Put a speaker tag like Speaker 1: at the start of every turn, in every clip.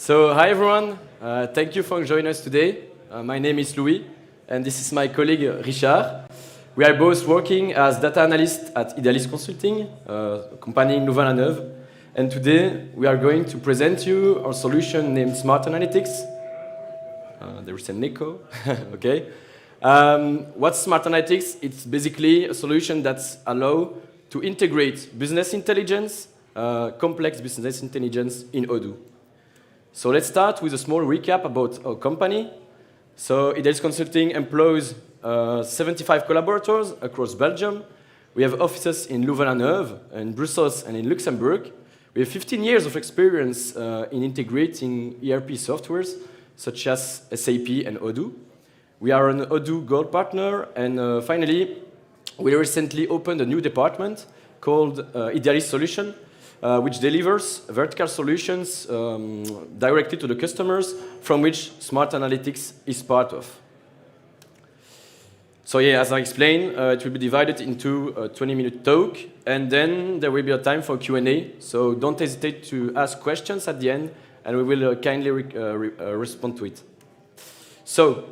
Speaker 1: So, hi everyone. Thank you for joining us today. My name is Louis, and this is my colleague Richard. We are both working as data analysts at Idealis Consulting, a company in Louvain-la-Neuve. And today we are going to present you our solution named Smart Analytics. There is an echo. Okay. What's Smart Analytics? It's basically a solution that allows to integrate business intelligence, complex business intelligence in Odoo. So let's start with a small recap about our company. So Idealis Consulting employs 75 collaborators across Belgium. We have offices in Louvain-la-Neuve, in Brussels, and in Luxembourg. We have 15 years of experience in integrating ERP softwares, such as SAP and Odoo. We are an Odoo Gold partner, and finally, we recently opened a new department called Idealis Solution, which delivers vertical solutions directly to the customers, from which Smart Analytics is part of. So yeah, as I explained, it will be divided into a 20-minute talk, and then there will be a time for Q&A. So don't hesitate to ask questions at the end, and we will kindly respond to it. So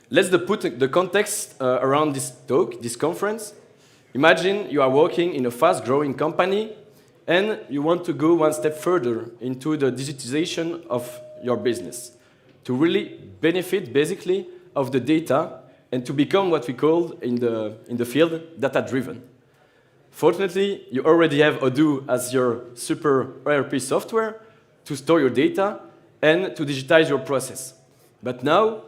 Speaker 1: let's put the context around this talk, this conference. Imagine you are working in a fast-growing company, and you want to go one step further into the digitization of your business to really benefit, basically, of the data and to become what we call in the field data-driven. Fortunately, you already have Odoo as your super ERP software to store your data and to digitize your process. But now,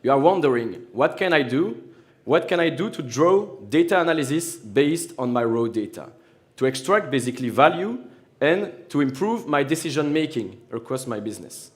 Speaker 1: you are wondering, what can I do? What can I do to draw data analysis based on my raw data? To extract basically value and to improve my decision-making across my business.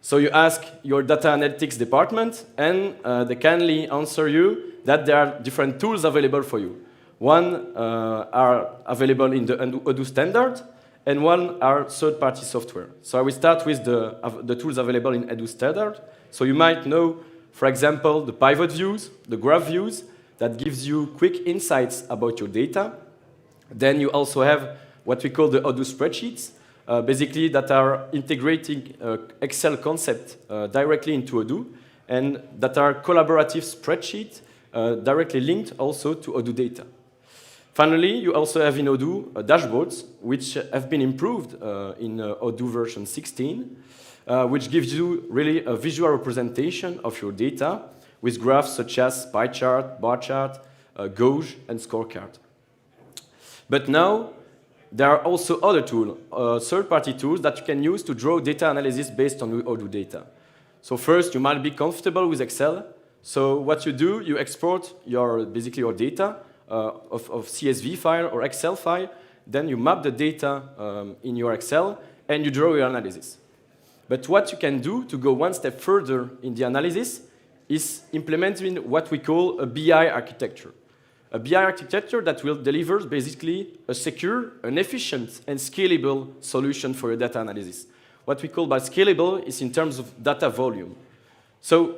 Speaker 1: So you ask your data analytics department, and they kindly answer you that there are different tools available for you. One are available in the Odoo standard, and one are third-party software. So I will start with the tools available in Odoo standard. So you might know, for example, the pivot views, the graph views, that gives you quick insights about your data. Then you also have what we call the Odoo spreadsheets, basically that are integrating Excel concept directly into Odoo, and that are collaborative spreadsheets directly linked also to Odoo data. Finally, you also have in Odoo dashboards, which have been improved in Odoo version 16, which gives you really a visual representation of your data with graphs such as pie chart, bar chart, gauge, and scorecard. But now, there are also other tools, third-party tools that you can use to draw data analysis based on Odoo data. So first, you might be comfortable with Excel. So what you do, you export basically your data of CSV file or Excel file. Then you map the data in your Excel, and you draw your analysis. But what you can do to go one step further in the analysis is implementing what we call a BI architecture. A BI architecture that will deliver basically a secure, an efficient, and scalable solution for your data analysis. What we call by scalable is in terms of data volume. So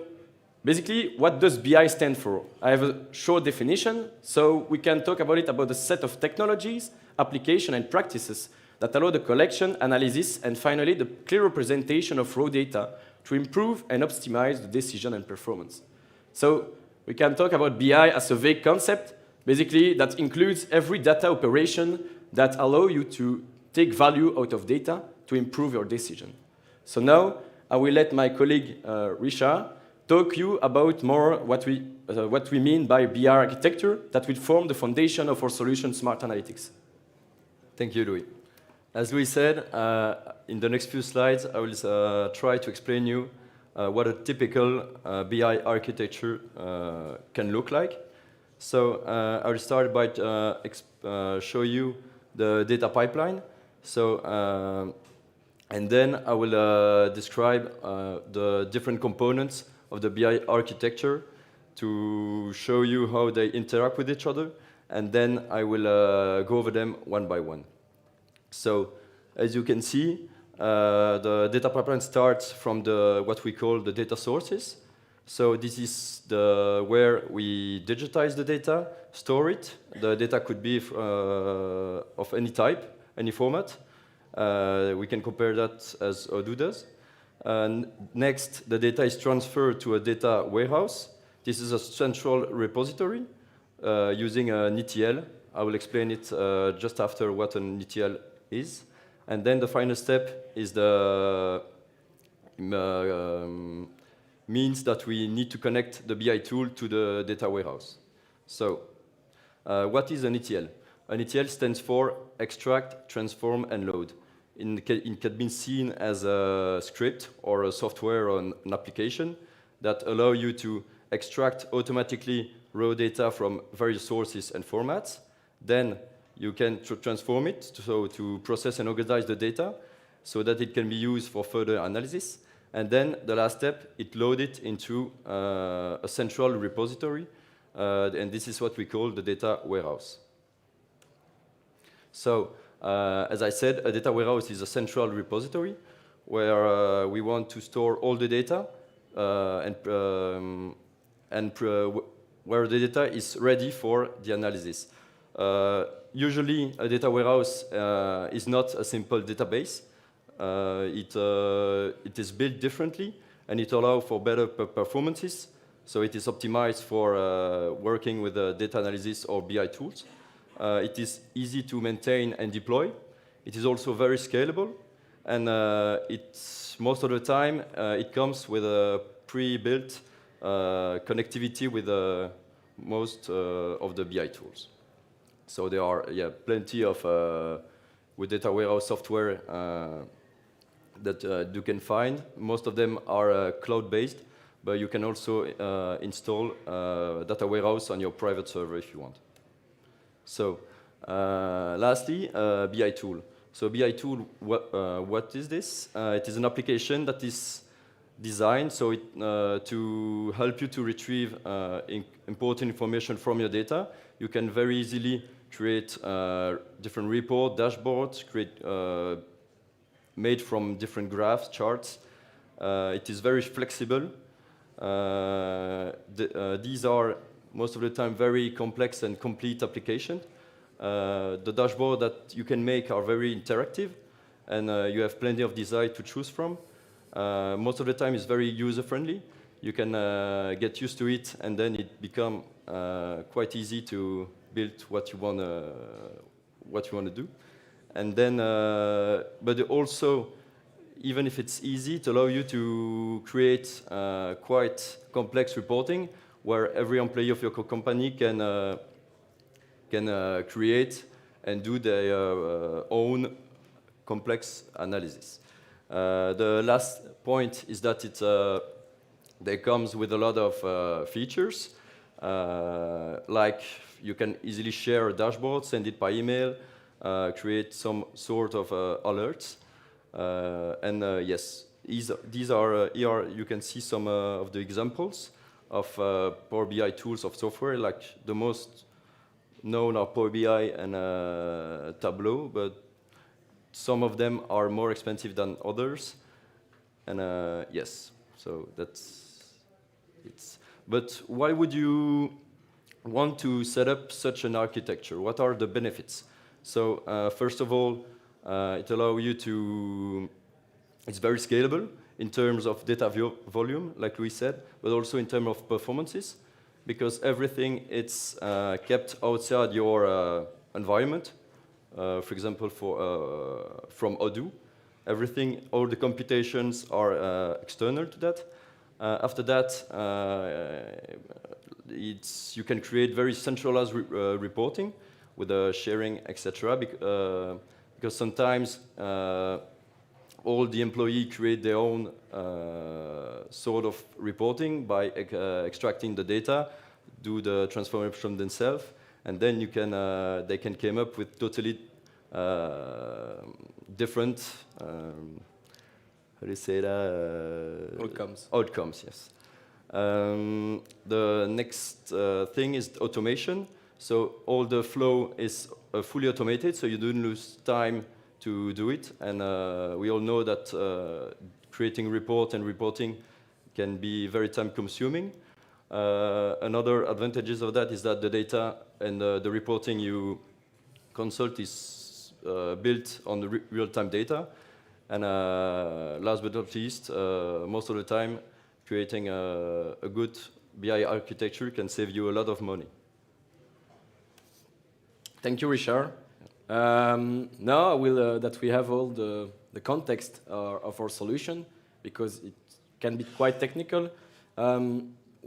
Speaker 1: basically, what does BI stand for? I have a short definition, so we can talk about it about a set of technologies, application, and practices that allow the collection, analysis, and finally the clear representation of raw data to improve and optimize the decision and performance. So we can talk about BI as a vague concept, basically that includes every data operation that allow you to take value out of data to improve your decision. So now I will let my colleague Richard talk you about more what we mean by BI architecture that will form the foundation of our solution, Smart Analytics.
Speaker 2: Thank you, Louis. As Louis said, in the next few slides, I will try to explain you what a typical BI architecture can look like. So I will start by show you the data pipeline. So, and then I will describe the different components of the BI architecture to show you how they interact with each other. And then I will go over them one by one. So, as you can see, the data pipeline starts from what we call the data sources. So this is where we digitize the data, store it. The data could be of any type, any format. We can compare that as Odoo does. Next, the data is transferred to a data warehouse. This is a central repository using an ETL. I will explain it just after what an ETL is. And then the final step is the means that we need to connect the BI tool to the data warehouse. So, what is an ETL? An ETL stands for extract, transform, and load. It can be seen as a script or a software or an application that allow you to extract automatically raw data from various sources and formats. Then you can transform it to process and organize the data so that it can be used for further analysis. And then the last step, it load it into a central repository. And this is what we call the data warehouse. So, as I said, a data warehouse is a central repository where we want to store all the data where the data is ready for the analysis. Usually, a data warehouse is not a simple database. It is built differently, and it allows for better performances. So it is optimized for working with data analysis or BI tools. It is easy to maintain and deploy. It is also very scalable, and most of the time it comes with a pre-built connectivity with most of the BI tools. So there are plenty of with data warehouse software that you can find. Most of them are cloud-based, but you can also install data warehouse on your private server if you want. So lastly, BI tool. So BI tool, what is this? It is an application that is designed so to help you to retrieve important information from your data. You can very easily create different reports, dashboards, made from different graphs, charts. It is very flexible. These are most of the time very complex and complete applications. The dashboard that you can make are very interactive, and you have plenty of design to choose from. Most of the time it's very user-friendly. You can get used to it, and then it becomes quite easy to build what you want to do. And then, but also, even if it's easy, it allows you to create quite complex reporting, where every employee of your company can create and do their own complex analysis. The last point is that they comes with a lot of features, like you can easily share a dashboard, send it by email, create some sort of alerts, and yes, these are here you can see some of the examples of Power BI tools of software. Like the most known are Power BI and Tableau, but some of them are more expensive than others. And yes, so that's it. But why would you want to set up such an architecture? What are the benefits? So first of all, it allows you to, it's very scalable in terms of data volume, like we said, but also in terms of performances, because everything is kept outside your environment. For example, from Odoo, all the computations are external to that. After that, you can create very centralized reporting with sharing, etc. Because sometimes all the employees create their own sort of reporting by extracting the data, do the transformation themselves, and then they can come up with totally different, how do you say that?
Speaker 1: Outcomes.
Speaker 2: Outcomes, yes. The next thing is automation. So all the flow is fully automated, so you don't lose time to do it. And we all know that creating report and reporting can be very time-consuming. Another advantages of that is that the data and the reporting you consult is built on the real-time data. And last but not least, most of the time, creating a good BI architecture can save you a lot of money.
Speaker 1: Thank you, Richard. Now I will, that we have all the context of our solution, because it can be quite technical,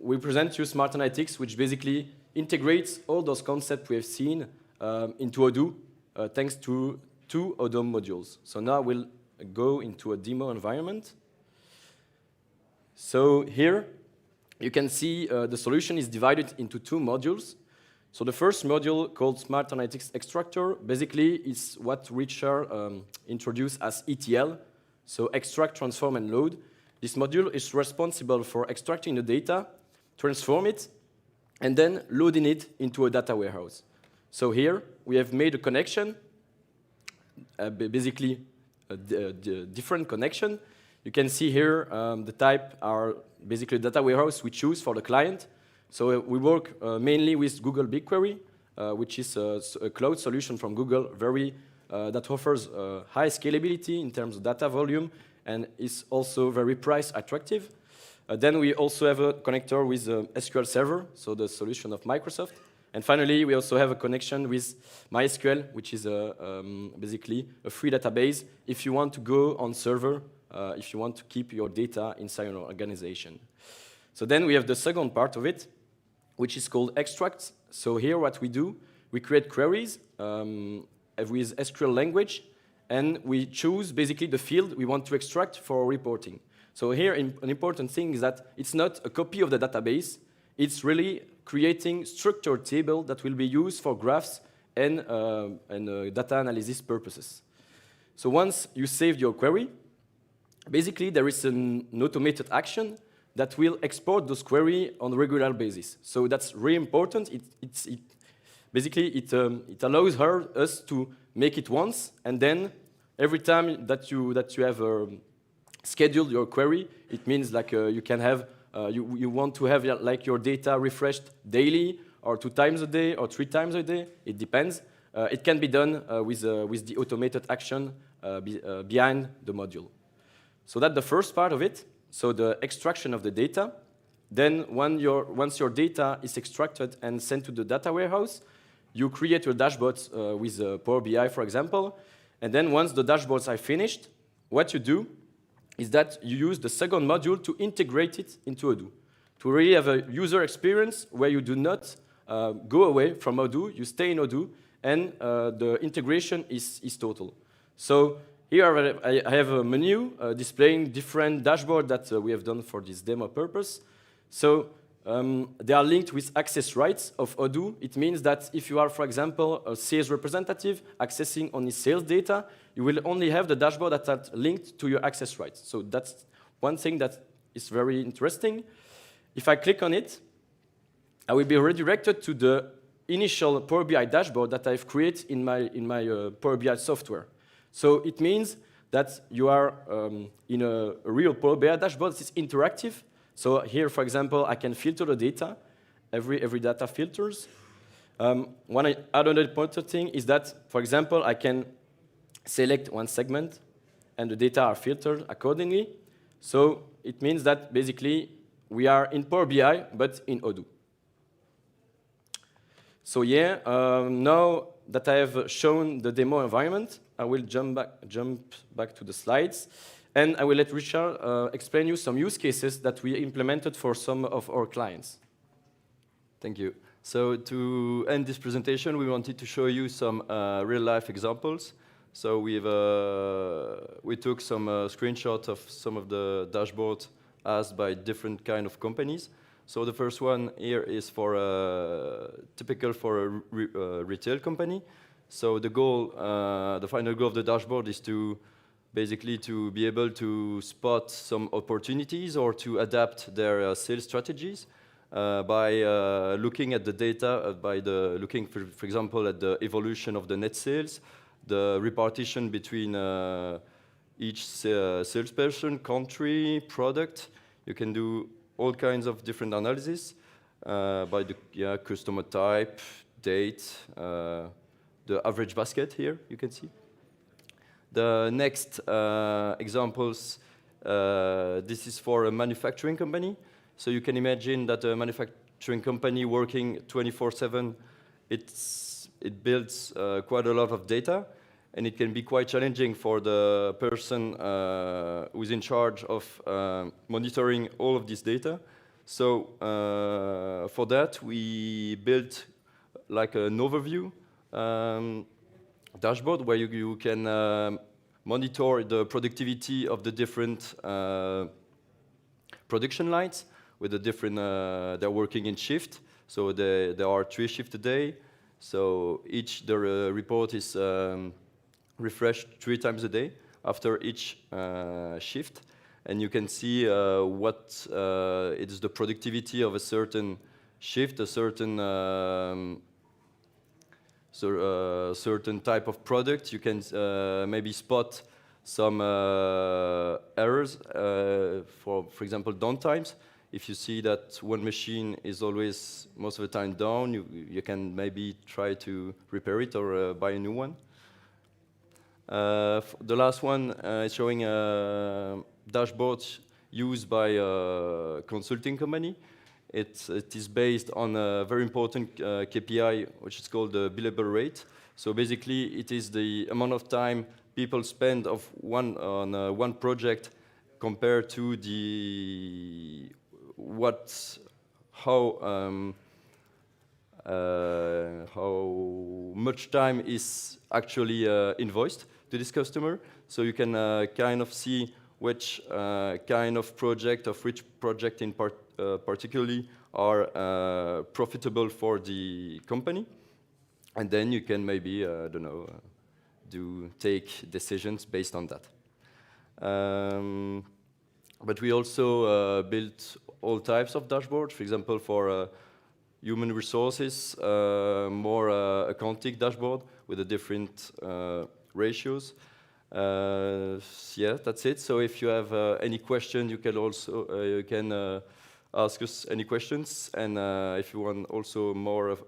Speaker 1: we present you Smart Analytics, which basically integrates all those concepts we have seen into Odoo, thanks to 2 Odoo modules. So now we'll go into a demo environment. So here, you can see the solution is divided into 2 modules. So the first module, called Smart Analytics Extractor, basically is what Richard introduced as ETL, so extract, transform, and load. This module is responsible for extracting the data, transform it, and then loading it into a data warehouse. So here, we have made a connection, basically a different connection. You can see here the type are basically data warehouse we choose for the client. So we work mainly with Google BigQuery, which is a cloud solution from Google, that offers high scalability in terms of data volume and is also very price attractive. Then we also have a connector with SQL Server, so the solution of Microsoft. And finally, we also have a connection with MySQL, which is basically a free database if you want to go on server, if you want to keep your data inside your organization. So then we have the second part of it, which is called extracts. So here what we do, we create queries with SQL language, and we choose basically the field we want to extract for reporting. So here an important thing is that it's not a copy of the database, it's really creating structured table that will be used for graphs and data analysis purposes. So once you saved your query, basically there is an automated action that will export those queries on a regular basis. So that's really important. It allows us to make it once, and then every time that you have scheduled your query, it means like you can have you want to have like your data refreshed daily, or 2 times a day, or 3 times a day. It depends. It can be done with the automated action behind the module. So that's the first part of it. So the extraction of the data. Then once your data is extracted and sent to the data warehouse, you create your dashboards with Power BI, for example. And then once the dashboards are finished, what you do is that you use the second module to integrate it into Odoo, to really have a user experience where you do not go away from Odoo, you stay in Odoo, and the integration is total. So here I have a menu displaying different dashboards that we have done for this demo purpose. So they are linked with access rights of Odoo. It means that if you are, for example, a sales representative accessing only sales data, you will only have the dashboard that are linked to your access rights. So that's one thing that is very interesting. If I click on it, I will be redirected to the initial Power BI dashboard that I've created in my Power BI software. So it means that you are in a real Power BI dashboard. It's interactive. So here, for example, I can filter the data. Every data filters. One other important thing is that, for example, I can select one segment, and the data are filtered accordingly. So it means that basically we are in Power BI, but in Odoo. So yeah, now that I have shown the demo environment, I will jump back to the slides, and I will let Richard explain you some use cases that we implemented for some of our clients.
Speaker 2: Thank you. So to end this presentation, we wanted to show you some real-life examples. So we took some screenshots of some of the dashboards asked by different kind of companies. So the first one here is for typical for a retail company. So the final goal of the dashboard is to basically to be able to spot some opportunities or to adapt their sales strategies by looking at the data, looking, for example, at the evolution of the net sales, the repartition between each salesperson, country, product. You can do all kinds of different analysis by the customer type, date, the average basket here, you can see. The next examples, this is for a manufacturing company. So you can imagine that a manufacturing company working 24/7, it builds quite a lot of data, and it can be quite challenging for the person who's in charge of monitoring all of this data. So for that, we built like an overview dashboard where you can monitor the productivity of the different production lines with the different, they're working in shift. So there are 3 shifts a day. So the report is refreshed 3 times a day after each shift. And you can see what it is the productivity of a certain shift, a certain certain type of product. You can maybe spot some errors, for example, downtimes. If you see that one machine is always most of the time down, you can maybe try to repair it or buy a new one. The last one is showing a dashboard used by a consulting company. It is based on a very important KPI, which is called the billable rate. So basically, it is the amount of time people spend on one project compared to how much time is actually invoiced to this customer. So you can kind of see which kind of project, of which project in particularly are profitable for the company. And then you can maybe, I don't know, take decisions based on that. But we also built all types of dashboards. For example, for human resources, more accounting dashboard with the different ratios. Yeah, that's it. So if you have any question, you can also ask us any questions. And if you want also more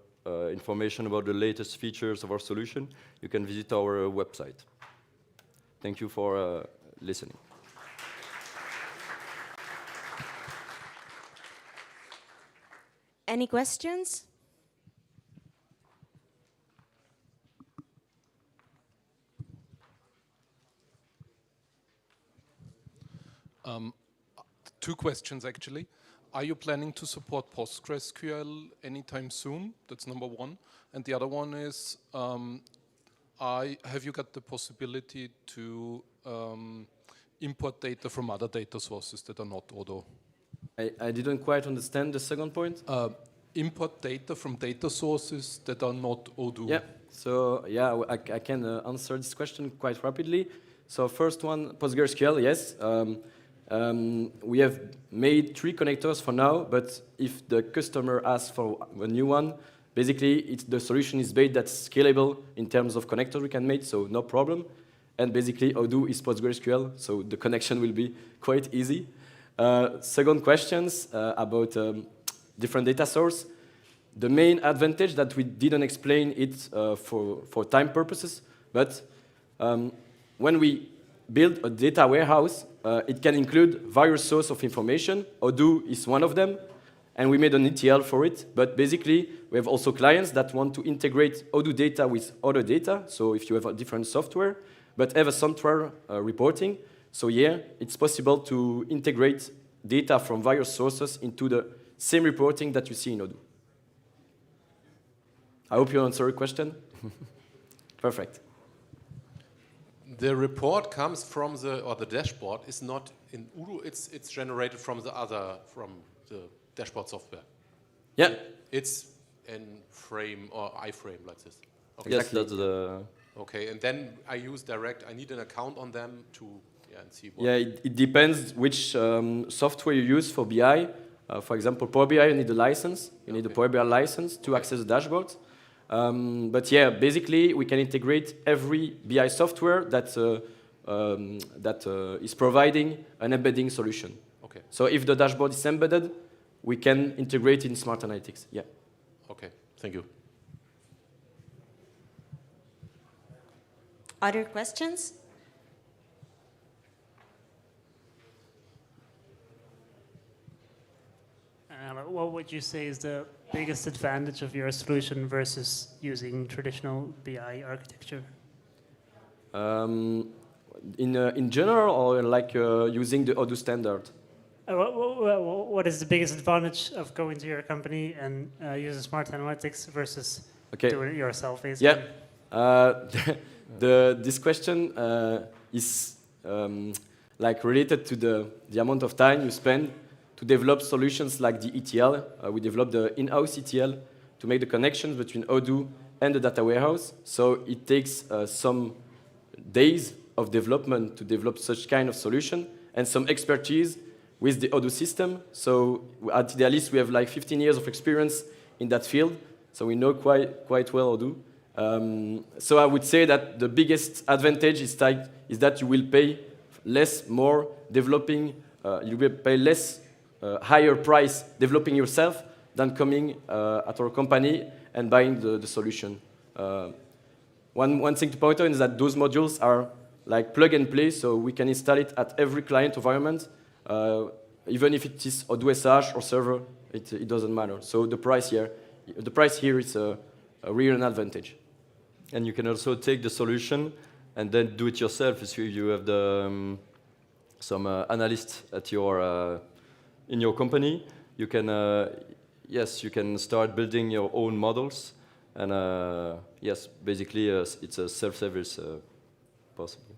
Speaker 2: information about the latest features of our solution, you can visit our website. Thank you for listening.
Speaker 3: Any questions?
Speaker 4: Two questions, actually. Are you planning to support PostgreSQL anytime soon? That's number one. And the other one is, have you got the possibility to import data from other data sources that are not Odoo?
Speaker 1: I didn't quite understand the second point.
Speaker 4: Import data from data sources that are not Odoo.
Speaker 1: Yeah, so yeah, I can answer this question quite rapidly. So first one, PostgreSQL, yes. We have made 3 connectors for now, but if the customer asks for a new one, basically the solution is based that's scalable in terms of connectors we can make, so no problem. And basically Odoo is PostgreSQL, so the connection will be quite easy. Second questions about different data source. The main advantage that we didn't explain it for time purposes, but when we build a data warehouse, it can include various sources of information. Odoo is one of them, and we made an ETL for it. But basically, we have also clients that want to integrate Odoo data with other data. So if you have a different software, but have a software reporting, so yeah, it's possible to integrate data from various sources into the same reporting that you see in Odoo. I hope you answered your question. Perfect.
Speaker 5: The report comes from the dashboard is not in Odoo, it's generated from the dashboard software.
Speaker 1: Yeah.
Speaker 5: It's in frame or iframe like this. Okay.
Speaker 2: Yes, that's the...
Speaker 5: Okay, and then I need an account on them to and see what...
Speaker 1: Yeah, it depends which software you use for BI. For example, Power BI, you need a license. You need a Power BI license to access the dashboard. But yeah, basically, we can integrate every BI software that is providing an embedding solution.
Speaker 5: Okay.
Speaker 1: So if the dashboard is embedded, we can integrate in Smart Analytics. Yeah.
Speaker 5: Okay, thank you.
Speaker 3: Other questions? what would you say is the biggest advantage of your solution versus using traditional BI architecture?
Speaker 1: In general, or like using the Odoo standard?
Speaker 3: What is the biggest advantage of going to your company and using smart analytics versus doing it yourself, basically?
Speaker 1: Yeah. This question is like related to the amount of time you spend to develop solutions like the ETL. We developed the in-house ETL to make the connections between Odoo and the data warehouse. So it takes some days of development to develop such kind of solution and some expertise with the Odoo system. So at Idealis, we have like 15 years of experience in that field. So we know quite well Odoo. So I would say that the biggest advantage is that you will pay less more developing, you will pay less higher price developing yourself than coming at our company and buying the solution. One thing to point out is that those modules are like plug and play, so we can install it at every client environment, even if it is Odoo SH or server, it doesn't matter. So the price here is a real advantage.
Speaker 2: And you can also take the solution and then do it yourself if you have some analysts at in your company. You can you can start building your own models, and yes, basically it's a self-service possible.